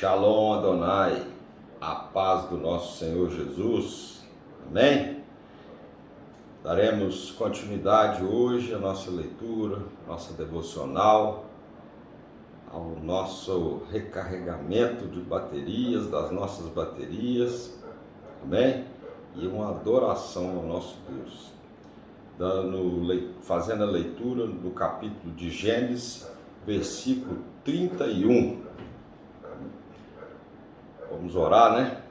Shalom Adonai, a paz do nosso Senhor Jesus, amém? Daremos continuidade hoje à nossa leitura, nossa devocional, ao nosso recarregamento de baterias, das nossas baterias, amém? E uma adoração ao nosso Deus. Fazendo a leitura do capítulo de Gênesis, versículo 31. Vamos orar, né?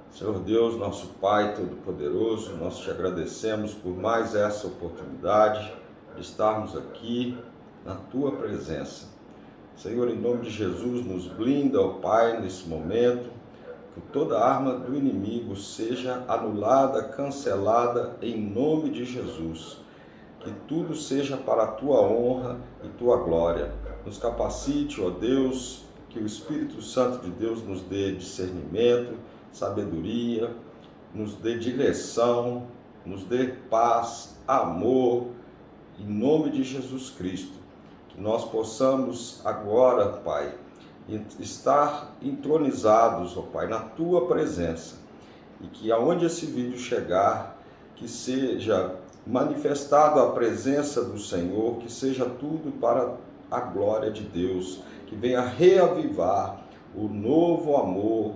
Senhor Deus, nosso Pai Todo-Poderoso, nós te agradecemos por mais essa oportunidade de estarmos aqui na Tua presença. Senhor, em nome de Jesus, nos blinda, ó Pai, nesse momento, que toda arma do inimigo seja anulada, cancelada, em nome de Jesus. Que tudo seja para a Tua honra e Tua glória. Nos capacite, ó Deus, que o Espírito Santo de Deus nos dê discernimento, sabedoria, nos dê direção, nos dê paz, amor, em nome de Jesus Cristo. Que nós possamos agora, Pai, estar entronizados, ó Pai, na Tua presença. E que aonde esse vídeo chegar, que seja manifestado a presença do Senhor, que seja tudo para a glória de Deus, que venha reavivar o novo amor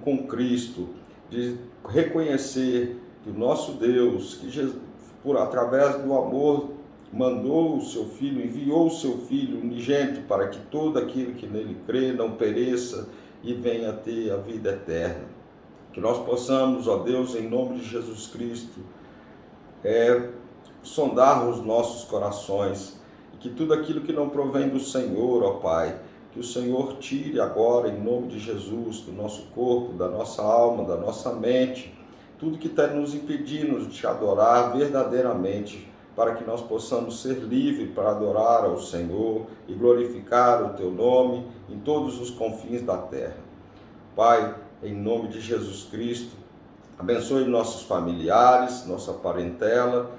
com Cristo, de reconhecer que o nosso Deus, que Jesus, através do amor, mandou o seu Filho, enviou o seu Filho unigênito para que todo aquele que nele crê não pereça e venha ter a vida eterna. Que nós possamos, ó Deus, em nome de Jesus Cristo, sondar os nossos corações, que tudo aquilo que não provém do Senhor, ó Pai, que o Senhor tire agora, em nome de Jesus, do nosso corpo, da nossa alma, da nossa mente, tudo que está nos impedindo de te adorar verdadeiramente, para que nós possamos ser livres para adorar ao Senhor e glorificar o Teu nome em todos os confins da terra. Pai, em nome de Jesus Cristo, abençoe nossos familiares, nossa parentela,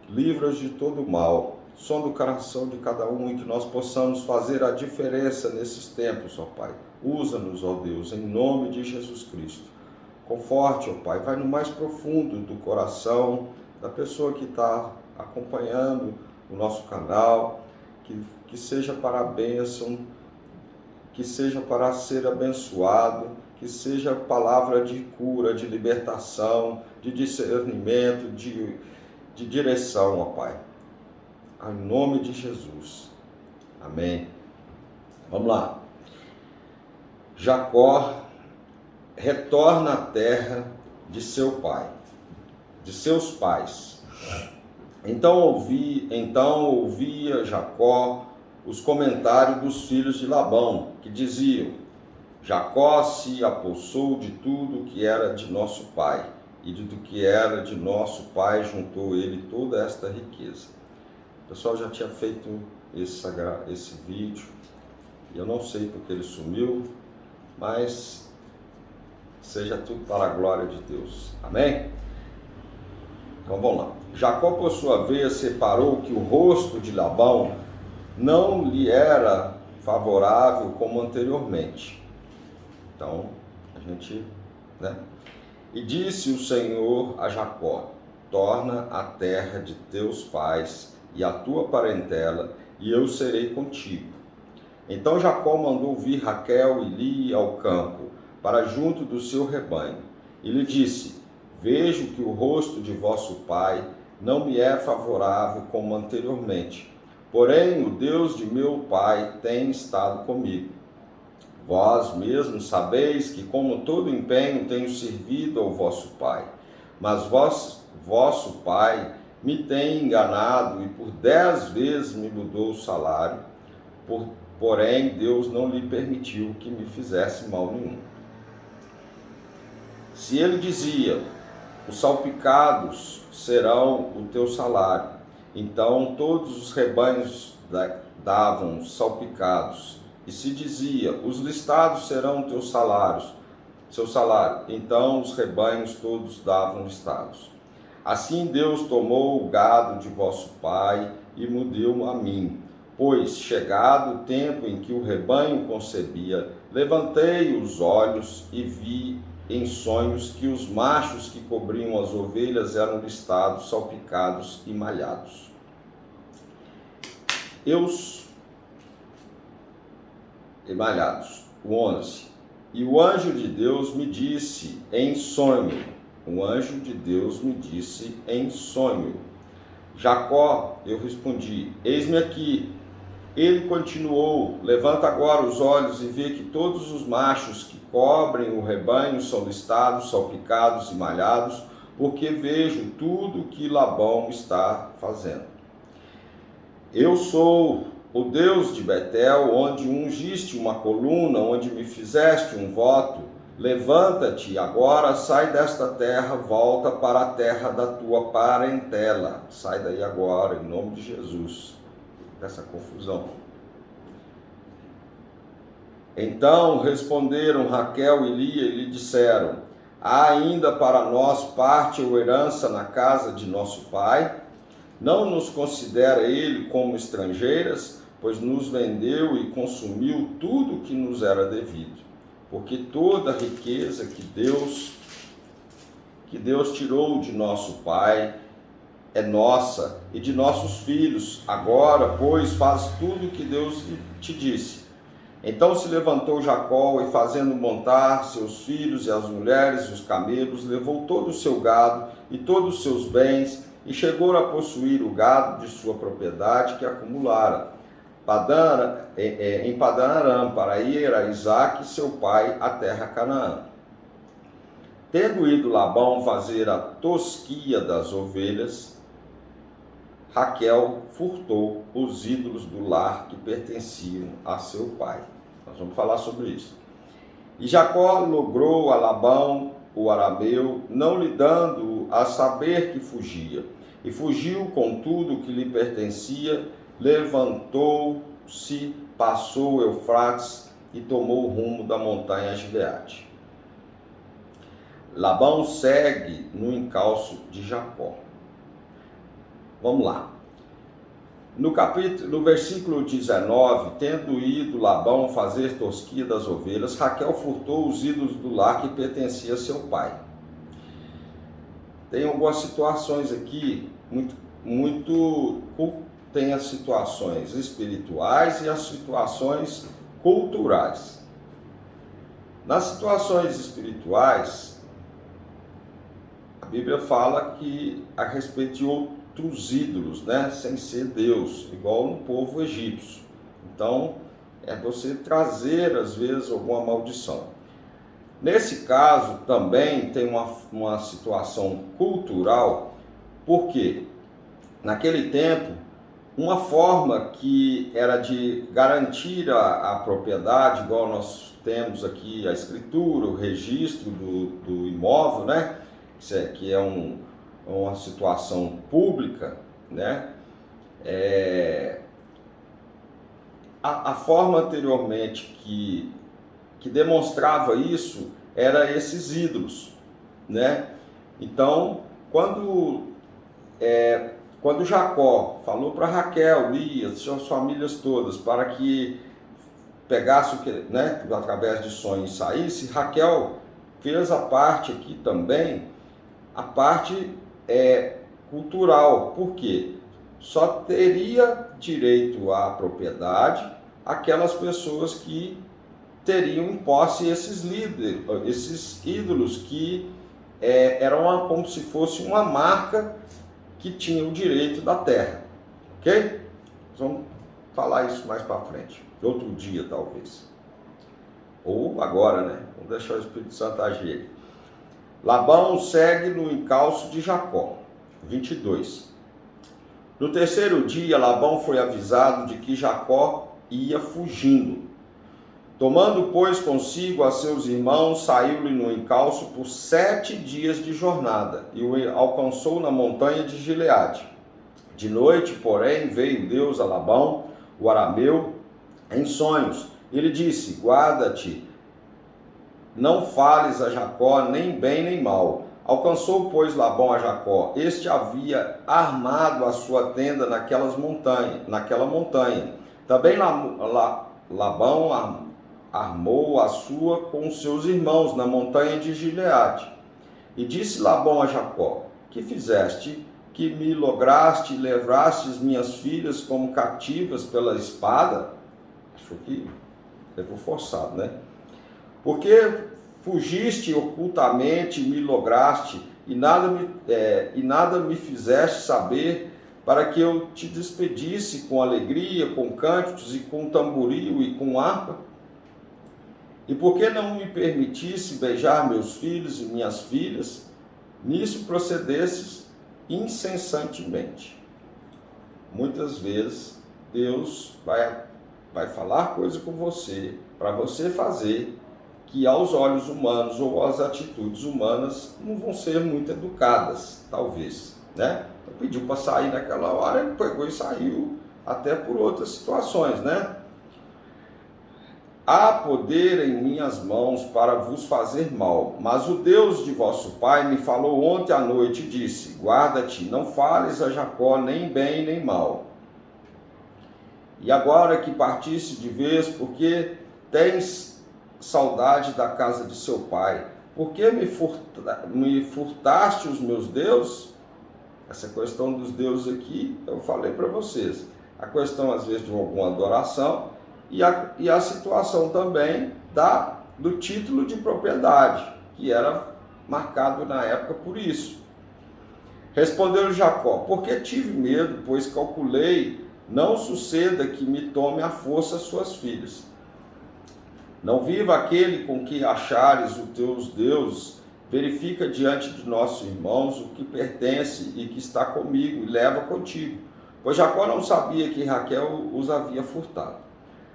livra-os de todo o mal. Sonda o coração de cada um e que nós possamos fazer a diferença nesses tempos, ó Pai. Usa-nos, ó Deus, em nome de Jesus Cristo. Conforte, ó Pai, vai no mais profundo do coração da pessoa que está acompanhando o nosso canal, que seja para a bênção, que seja para ser abençoado, que seja palavra de cura, de libertação, de discernimento, de direção, ó Pai. Em nome de Jesus. Amém. Vamos lá. Jacó retorna à terra de seu pai, de seus pais. Então ouvia Jacó os comentários dos filhos de Labão, que diziam: Jacó se apossou de tudo que era de nosso pai, e de tudo que era de nosso pai juntou ele toda esta riqueza. O pessoal já tinha feito esse vídeo, e eu não sei porque ele sumiu, mas seja tudo para a glória de Deus. Amém? Então vamos lá. Jacó, por sua vez, separou que o rosto de Labão não lhe era favorável como anteriormente. Então, a gente, E disse o Senhor a Jacó: torna a terra de teus pais e a tua parentela, e eu serei contigo. Então Jacó mandou vir Raquel e Lia ao campo, para junto do seu rebanho. E lhe disse: vejo que o rosto de vosso pai não me é favorável como anteriormente, porém o Deus de meu pai tem estado comigo. Vós mesmos sabeis que com todo empenho tenho servido ao vosso pai, mas vosso pai me tem enganado e por 10 vezes me mudou o salário, porém Deus não lhe permitiu que me fizesse mal nenhum. Se ele dizia: os salpicados serão o teu salário, então todos os rebanhos davam salpicados. E se dizia: os listados serão teus salários, seu salário, então os rebanhos todos davam listados. Assim Deus tomou o gado de vosso pai e me deu a mim, pois, chegado o tempo em que o rebanho concebia, levantei os olhos e vi em sonhos que os machos que cobriam as ovelhas eram listados, salpicados e malhados. O 11. E o anjo de Deus me disse em sonho, Jacó, eu respondi, eis-me aqui. Ele continuou, levanta agora os olhos e vê que todos os machos que cobrem o rebanho são listados, salpicados e malhados, porque vejo tudo que Labão está fazendo. Eu sou o Deus de Betel, onde ungiste uma coluna, onde me fizeste um voto. Levanta-te agora, sai desta terra, volta para a terra da tua parentela. Sai daí agora, em nome de Jesus, dessa confusão. Então responderam Raquel e Lia e lhe disseram, há ainda para nós parte ou herança na casa de nosso pai? Não nos considera ele como estrangeiras, pois nos vendeu e consumiu tudo que nos era devido. Porque toda a riqueza que Deus tirou de nosso pai é nossa e de nossos filhos. Agora, pois, faz tudo o que Deus te disse. Então se levantou Jacó e, fazendo montar seus filhos e as mulheres e os camelos, levou todo o seu gado e todos os seus bens e chegou a possuir o gado de sua propriedade que acumulara em Padã Aram, para ir a Isaque, seu pai, à terra Canaã. Tendo ido Labão fazer a tosquia das ovelhas, Raquel furtou os ídolos do lar que pertenciam a seu pai. Nós vamos falar sobre isso. E Jacó logrou a Labão, o arameu, não lhe dando a saber que fugia. E fugiu com tudo que lhe pertencia, levantou-se, passou o Eufrates e tomou o rumo da montanha Gileade. Labão segue no encalço de Jacó. Vamos lá. No versículo 19, tendo ido Labão fazer tosquia das ovelhas, Raquel furtou os ídolos do lar que pertencia a seu pai. Tem algumas situações aqui, tem as situações espirituais e as situações culturais. Nas situações espirituais, a Bíblia fala que a respeito de outros ídolos, né, sem ser Deus, igual no povo egípcio. Então, é você trazer, às vezes, alguma maldição. Nesse caso, também tem uma situação cultural, porque naquele tempo, uma forma que era de garantir a propriedade, igual nós temos aqui a escritura, o registro do imóvel, né, que é uma situação pública, né, a forma anteriormente que demonstrava isso era esses ídolos, né? Então, quando Jacó falou para Raquel, Lia, suas famílias todas, para que pegasse o que, né, através de sonhos saísse, Raquel fez a parte aqui também, a parte cultural. Por quê? Só teria direito à propriedade aquelas pessoas que teriam em posse esses ídolos que eram como se fosse uma marca que tinha o direito da terra, ok? Vamos falar isso mais para frente, outro dia talvez, ou agora, né? Vamos deixar o Espírito Santo agir. Labão segue no encalço de Jacó. 22. No terceiro dia, Labão foi avisado de que Jacó ia fugindo. Tomando, pois, consigo a seus irmãos, saiu-lhe no encalço por 7 dias de jornada, e o alcançou na montanha de Gileade. De noite, porém, veio Deus a Labão, o arameu, em sonhos. Ele disse, guarda-te, não fales a Jacó nem bem nem mal. Alcançou, pois, Labão a Jacó. Este havia armado a sua tenda naquela montanha. Também Labão armou a sua com os seus irmãos na montanha de Gileade. E disse Labão a Jacó: que fizeste, que me lograste e levaste minhas filhas como cativas pela espada? Acho que levou forçado, né? Porque fugiste ocultamente e me lograste, e nada me fizeste saber, para que eu te despedisse com alegria, com cânticos e com tamboril e com harpa? E por que não me permitisse beijar meus filhos e minhas filhas? Nisso procedesses incessantemente. Muitas vezes Deus vai falar coisa com você, para você fazer, que aos olhos humanos ou às atitudes humanas não vão ser muito educadas, talvez, né? Então, pediu para sair naquela hora, ele pegou e saiu, até por outras situações, né? Há poder em minhas mãos para vos fazer mal, mas o Deus de vosso pai me falou ontem à noite e disse: guarda-te, não fales a Jacó nem bem nem mal. E agora que partiste de vez, porque tens saudade da casa de seu pai, porque me furtaste os meus deuses? Essa questão dos deuses aqui, eu falei para vocês. A questão, às vezes, de alguma adoração e a situação também do título de propriedade, que era marcado na época por isso. Respondeu Jacó: porque tive medo, pois calculei, não suceda que me tome à força suas filhas. Não viva aquele com que achares os teus deuses, verifica diante de nossos irmãos o que pertence e que está comigo, e leva contigo. Pois Jacó não sabia que Raquel os havia furtado.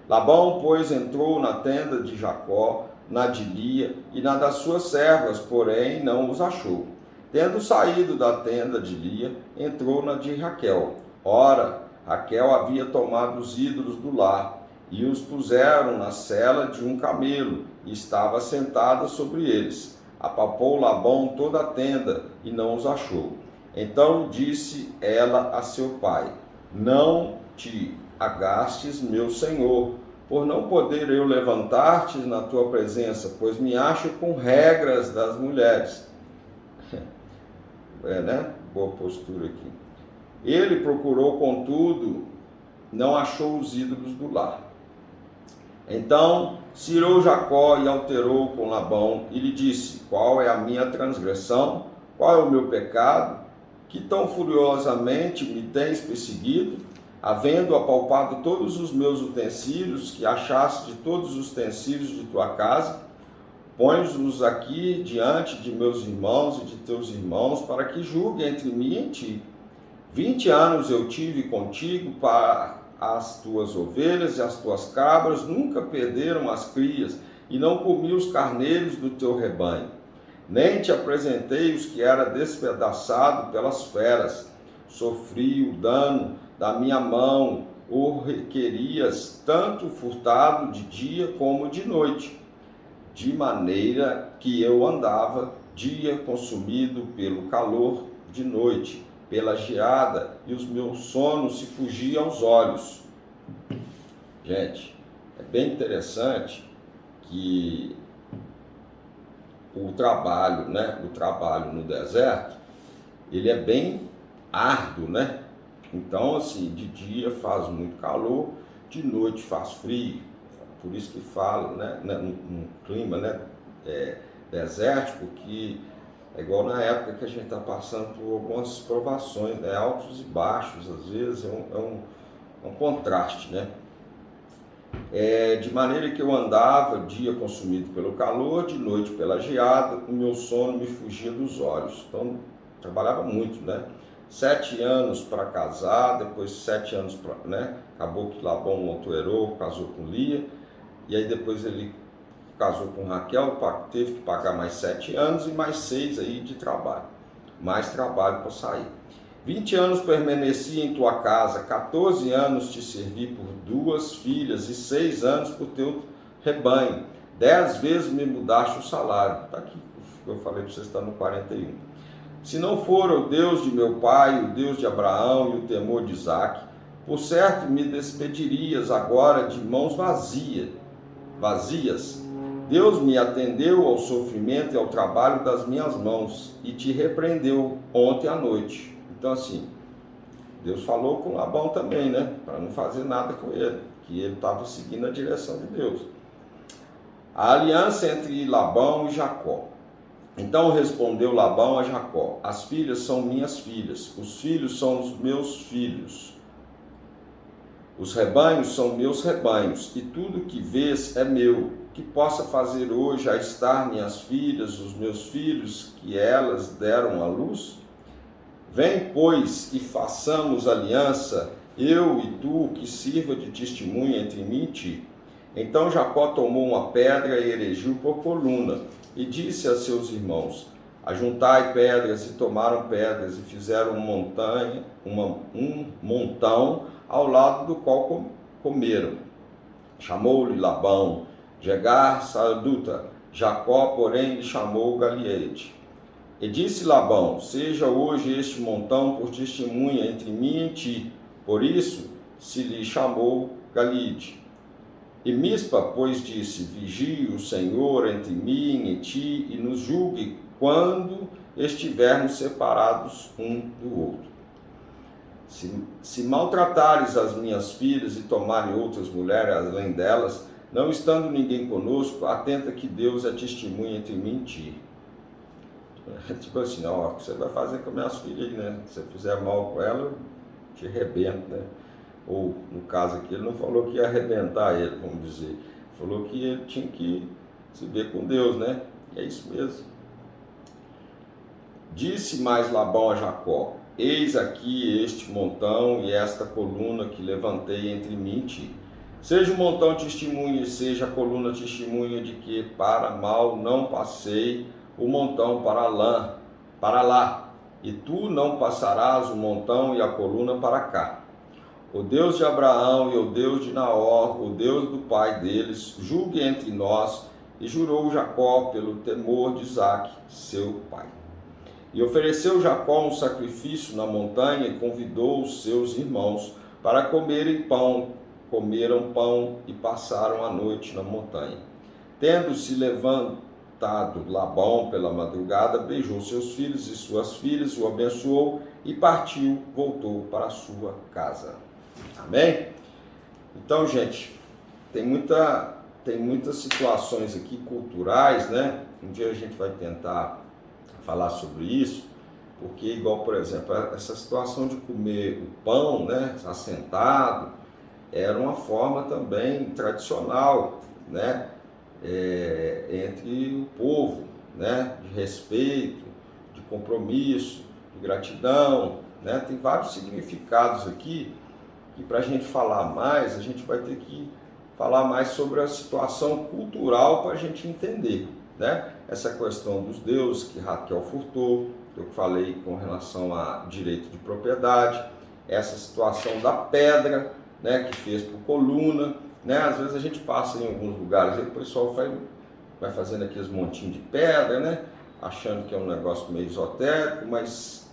Labão, pois, entrou na tenda de Jacó, na de Lia e na das suas servas, porém não os achou. Tendo saído da tenda de Lia, entrou na de Raquel. Ora, Raquel havia tomado os ídolos do lar, e os puseram na sela de um camelo, e estava sentada sobre eles. Apalpou Labão toda a tenda, e não os achou. Então disse ela a seu pai: não te agastes, meu senhor, por não poder eu levantar-te na tua presença, pois me acho com regras das mulheres. Né? Boa postura aqui. Ele procurou, contudo, não achou os ídolos do lar. Então se irou Jacó e alterou com Labão, e lhe disse: qual é a minha transgressão? Qual é o meu pecado? Que tão furiosamente me tens perseguido, havendo apalpado todos os meus utensílios, que achaste de todos os utensílios de tua casa? Põe-os aqui diante de meus irmãos e de teus irmãos, para que julguem entre mim e ti. 20 anos eu tive contigo para as tuas ovelhas e as tuas cabras, nunca perderam as crias, e não comi os carneiros do teu rebanho. Nem te apresentei os que era despedaçado pelas feras. Sofri o dano da minha mão, o requerias, tanto furtado de dia como de noite, de maneira que eu andava dia consumido pelo calor, de noite pela geada, e os meus sonos se fugiam aos olhos. Gente, é bem interessante que o trabalho, né, o trabalho no deserto, ele é bem árduo, né? Então, assim, de dia faz muito calor, de noite faz frio. Por isso que fala, né, num clima, né, desértico, que é igual na época que a gente está passando por algumas provações, né, altos e baixos, às vezes é um contraste, né? De maneira que eu andava, dia consumido pelo calor, de noite pela geada, o meu sono me fugia dos olhos. Então, trabalhava muito, né? 7 anos para casar, depois 7 anos para, né? Acabou que Labão alterou, casou com Lia, e aí depois ele casou com Raquel, teve que pagar mais 7 anos e mais 6 aí de trabalho. Mais trabalho para sair. 20 anos permaneci em tua casa, 14 anos te servi por 2 filhas e 6 anos por teu rebanho. 10 vezes me mudaste o salário. Está aqui, eu falei para vocês, está no 41. Se não for o Deus de meu pai, o Deus de Abraão e o temor de Isaque, Por certo, me despedirias agora de mãos vazias. Deus me atendeu ao sofrimento e ao trabalho das minhas mãos e te repreendeu ontem à noite. Então, assim, Deus falou com Labão também, né? Para não fazer nada com ele, que ele estava seguindo a direção de Deus. A aliança entre Labão e Jacó. Então respondeu Labão a Jacó: as filhas são minhas filhas, os filhos são os meus filhos. Os rebanhos são meus rebanhos, e tudo que vês é meu. Que possa fazer hoje a estar minhas filhas, os meus filhos, que elas deram à luz? Vem, pois, e façamos aliança, eu e tu, que sirva de testemunha entre mim e ti. Então Jacó tomou uma pedra e erigiu por coluna, e disse a seus irmãos: ajuntai pedras, e tomaram pedras, e fizeram um montão ao lado do qual comeram. Chamou-lhe Labão Jegar-Saaduta, Jacó, porém, lhe chamou Galeede. E disse Labão: seja hoje este montão por testemunha entre mim e ti. Por isso se lhe chamou Galeede. E Mispa, pois, disse: vigie o Senhor entre mim e ti, e nos julgue quando estivermos separados um do outro. Se maltratares as minhas filhas e tomarem outras mulheres além delas, não estando ninguém conosco, atenta que Deus é testemunha entre mim e ti. Tipo assim, ó, o que você vai fazer com minhas filhas aí, né? Se você fizer mal com ela, eu te arrebento, né? Ou, no caso aqui, ele não falou que ia arrebentar ele, vamos dizer. Falou que ele tinha que se ver com Deus, né? E é isso mesmo. Disse mais Labão a Jacó: eis aqui este montão e esta coluna que levantei entre mim e ti. Seja o montão testemunha e seja a coluna testemunha de que para mal não passei o montão para lá, e tu não passarás o montão e a coluna para cá. O Deus de Abraão e o Deus de Naor, o Deus do pai deles, julgue entre nós. E jurou Jacó pelo temor de Isaque, seu pai. E ofereceu Jacó um sacrifício na montanha e convidou os seus irmãos para comerem pão. Comeram pão e passaram a noite na montanha. Tendo-se levantado Labão pela madrugada, beijou seus filhos e suas filhas, o abençoou e partiu, voltou para a sua casa. Amém? Então, gente, tem muitas situações aqui culturais, né? Um dia a gente vai tentar falar sobre isso, porque igual, por exemplo, essa situação de comer o pão, né, assentado, era uma forma também tradicional, né, entre o povo, né, de respeito, de compromisso, de gratidão, né? Tem vários significados aqui que para a gente falar mais, a gente vai ter que falar mais sobre a situação cultural para a gente entender, né? Essa questão dos deuses que Raquel furtou, que eu falei com relação a direito de propriedade, essa situação da pedra, né, que fez por coluna, né? Às vezes a gente passa em alguns lugares e o pessoal vai fazendo aqueles montinhos de pedra, né, achando que é um negócio meio esotérico, mas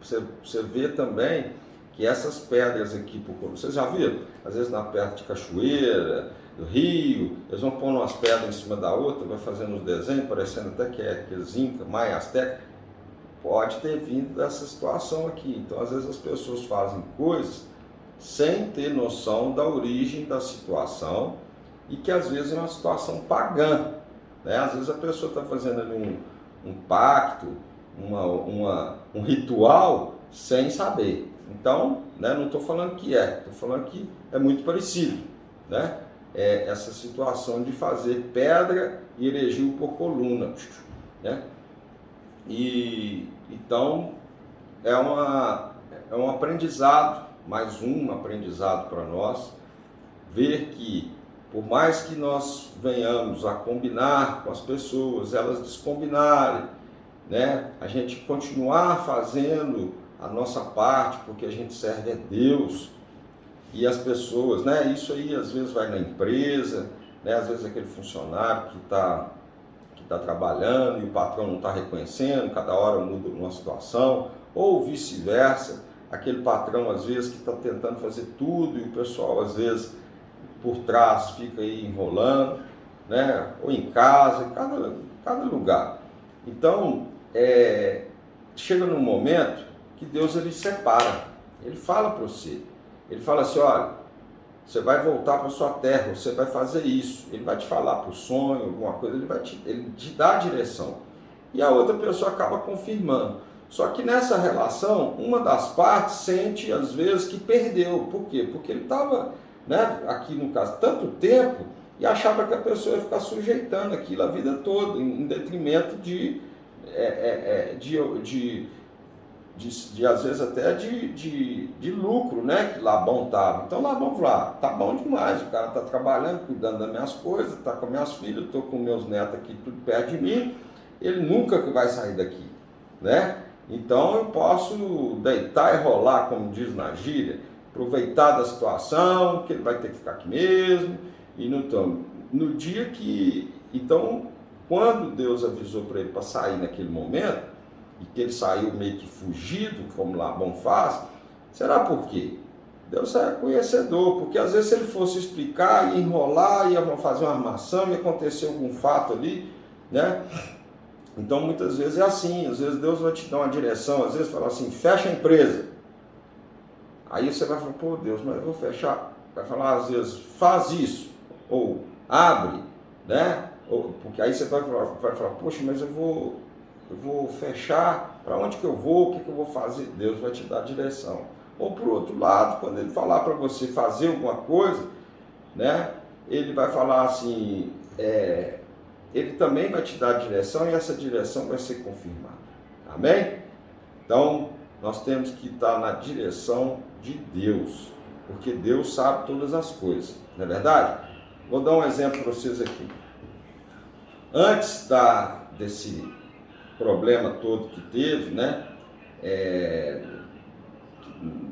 você vê também que essas pedras aqui por coluna, vocês já viram? Às vezes na perto de cachoeira, do rio, eles vão pondo umas pedras em cima da outra, vai fazendo uns desenhos, parecendo até que é aqueles Inca, Maia, Azteca. Pode ter vindo dessa situação aqui. Então, às vezes as pessoas fazem coisas sem ter noção da origem da situação e que às vezes é uma situação pagã, né? Às vezes a pessoa está fazendo ali um pacto, um ritual sem saber. Então, né, não estou falando que estou falando que é muito parecido, né? Essa situação de fazer pedra e erigir por coluna, né? E então é um aprendizado, mais um aprendizado para nós, ver que por mais que nós venhamos a combinar com as pessoas, elas descombinarem, né? A gente continuar fazendo a nossa parte, porque a gente serve a Deus e as pessoas, né? Isso aí às vezes vai na empresa, né? Às vezes aquele funcionário que está trabalhando e o patrão não está reconhecendo, cada hora muda uma situação, ou vice-versa, aquele patrão às vezes que está tentando fazer tudo e o pessoal às vezes por trás fica aí enrolando, né? Ou em casa, em cada lugar. Então, chega num momento que Deus ele separa, ele fala para você, ele fala assim, olha, você vai voltar para sua terra, você vai fazer isso, ele vai te falar para o sonho, alguma coisa, ele te dá a direção. E a outra pessoa acaba confirmando. Só que nessa relação, uma das partes sente às vezes que perdeu. Por quê? Porque ele estava, né, aqui no caso, tanto tempo e achava que a pessoa ia ficar sujeitando aquilo a vida toda, em detrimento de às vezes até de lucro, né, que Labão estava. Então Labão falou, tá bom demais, o cara está trabalhando, cuidando das minhas coisas, está com minhas filhas, estou com meus netos aqui tudo perto de mim, ele nunca vai sair daqui, né? Então eu posso deitar e rolar, como diz na gíria, aproveitar da situação, que ele vai ter que ficar aqui mesmo, e no dia que... Então, quando Deus avisou para ele para sair naquele momento, e que ele saiu meio que fugido, como Labão faz, será por quê? Deus é conhecedor, porque às vezes se ele fosse explicar, ia enrolar, ia fazer uma armação, ia acontecer algum fato ali, né? Então muitas vezes é assim, às vezes Deus vai te dar uma direção, às vezes fala assim, fecha a empresa. Aí você vai falar, pô Deus, mas eu vou fechar. Vai falar às vezes, faz isso, ou abre, né? Porque aí você vai falar, poxa, mas eu vou fechar, para onde que eu vou, o que eu vou fazer? Deus vai te dar a direção. Ou por outro lado, quando ele falar para você fazer alguma coisa, né? Ele vai falar assim, ele também vai te dar a direção e essa direção vai ser confirmada. Amém? Então, nós temos que estar na direção de Deus, porque Deus sabe todas as coisas, não é verdade? Vou dar um exemplo para vocês aqui. Antes desse problema todo que teve, né?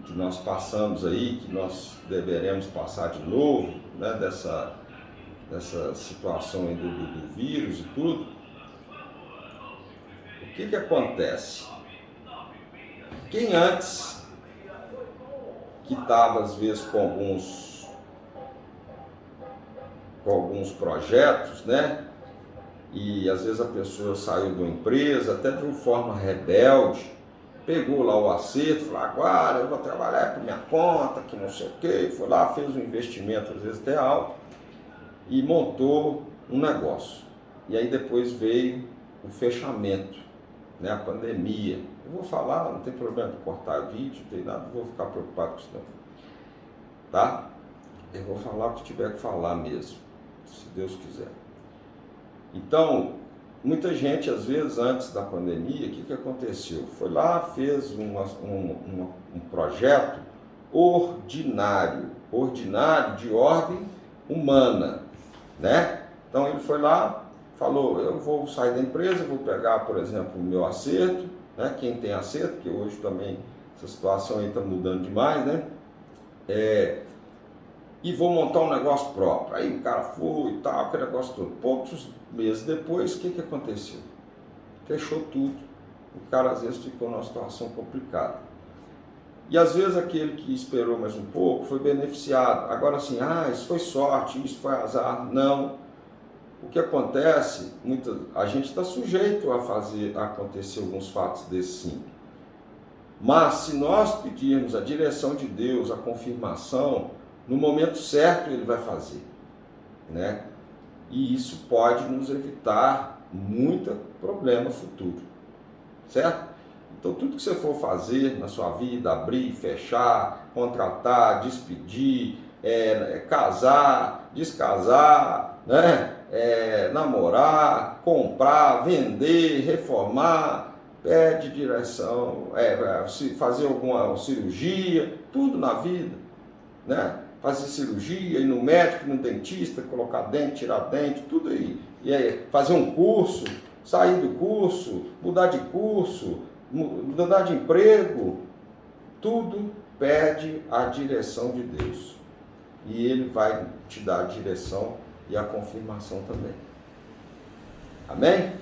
Que nós passamos aí, que nós deveremos passar de novo, né? Dessa situação aí do vírus e tudo, o que acontece? Quem antes, que estava às vezes com alguns projetos, né? E às vezes a pessoa saiu de uma empresa, até de uma forma rebelde, pegou lá o acerto, falou, agora eu vou trabalhar por minha conta, que não sei o quê, foi lá, fez um investimento às vezes até alto, e montou um negócio. E aí depois veio o fechamento, né, a pandemia. Eu vou falar, não tem problema de cortar vídeo, não tem nada, não vou ficar preocupado com isso não. Tá? Eu vou falar o que tiver que falar mesmo, se Deus quiser. Então, muita gente, às vezes, antes da pandemia, o que aconteceu? Foi lá, fez um projeto ordinário de ordem humana, né? Então ele foi lá, falou, eu vou sair da empresa, vou pegar, por exemplo, o meu acerto, né? Quem tem acerto, porque hoje também essa situação aí está mudando demais, né? E vou montar um negócio próprio. Aí o cara foi e tal, aquele negócio todo. Poucos meses depois, o que aconteceu? Fechou tudo. O cara às vezes ficou numa situação complicada. E às vezes aquele que esperou mais um pouco foi beneficiado. Agora assim, isso foi sorte, isso foi azar. Não. O que acontece, a gente está sujeito a fazer acontecer alguns fatos desses sim. Mas se nós pedirmos a direção de Deus, a confirmação, no momento certo ele vai fazer, né? E isso pode nos evitar muito problema futuro, certo? Então tudo que você for fazer na sua vida, abrir, fechar, contratar, despedir, casar, descasar, né? Namorar, comprar, vender, reformar, pede direção, fazer alguma cirurgia, tudo na vida, né? Fazer cirurgia, ir no médico, no dentista, colocar dente, tirar dente, tudo aí. E aí, fazer um curso, sair do curso, mudar de curso, mudar de emprego, tudo pede a direção de Deus. E Ele vai te dar a direção e a confirmação também. Amém?